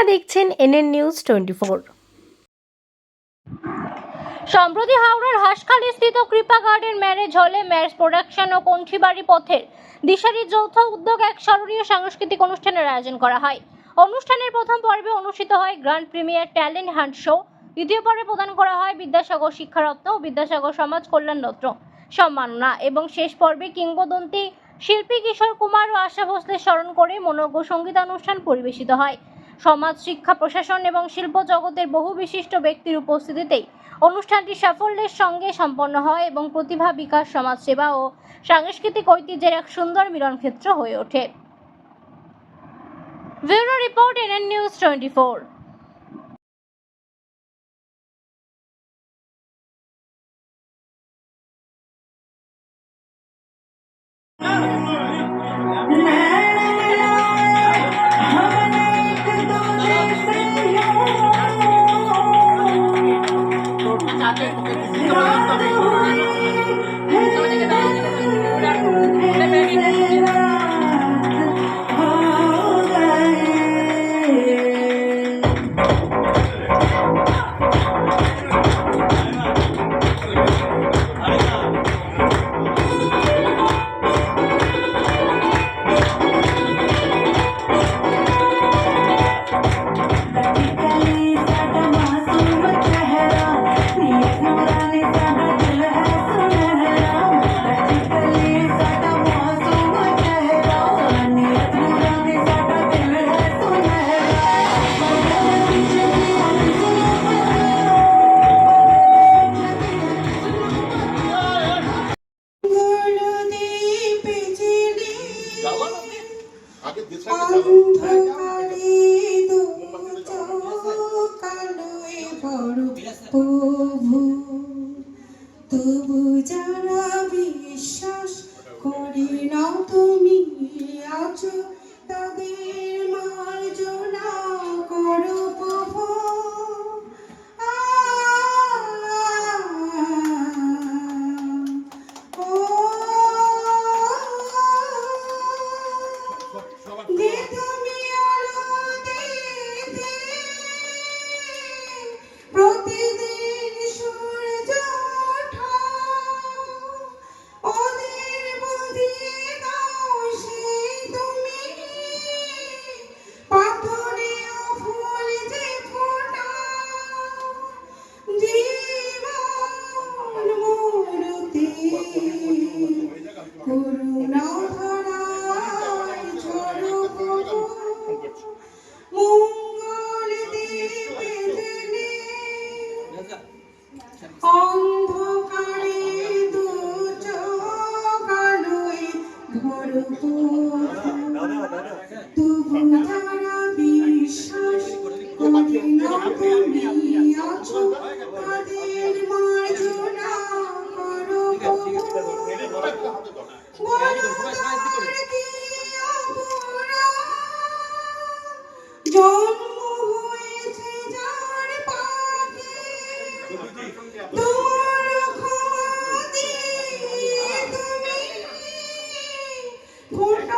আপনারা দেখছেন NN news 24। সম্প্রতি হাওড়ার হাসখালি স্থিত কৃপা গার্ডেন ম্যারেজ হলে ম্যারেজ প্রোডাকশন ও কণ্ঠিবাড়ি পথের দিশারির যৌথ উদ্যোগ এক স্মরণীয় সাংস্কৃতিক অনুষ্ঠানের আয়োজন করা হয়। অনুষ্ঠানের প্রথম পর্বে অনুষ্ঠিত হয় grand premier talent hunt show. দ্বিতীয় পর্বে প্রদান করা হয় বিদ্যাসাগর শিক্ষারত্ন ও বিদ্যাসাগর সমাজ কল্যাণ রত্ন সম্মাননা এবং শেষ পর্বে কিংবদন্তি শিল্পী কিশোর কুমার ও আশা ভোসলের স্মরণ করে মনোজ্ঞ সঙ্গীতানুষ্ঠান পরিবেশিত হয়। সমাজ, শিক্ষা, প্রশাসন এবং শিল্প জগতের বহু বিশিষ্ট ব্যক্তির উপস্থিতিতেই অনুষ্ঠানটি সাফল্যের সঙ্গে সম্পন্ন হয় এবং প্রতিভা বিকাশ, সমাজসেবা ও সাংস্কৃতিক ঐতিহ্যের এক সুন্দর মিলনক্ষেত্র হয়ে ওঠে। Bureau report, NN news 24। তবু যারা বিশ্বাস করি না তুমি আছো, তাদের মার্জনা করো প্রভু। প্রতিদিন সূর্য ওঠা, ওদের বুঝিয়ে দাও সেই তুমি, পাথরেও ফুল যে ফোটাও, জীবন মূর্তি করুণা ধারায় ঝরো প্রভু। মঙ্গল দীপে জেলে অন্ধকারে দু চোখ আলোয় ভরপুর, তবু যারা বিশ্বাস করি না তুমি আছো, তাদের মার্জনা করো প্রভু। জন্ম হয়েছে যার পাখি, তোমার ক্ষমা দিয়ে তুমি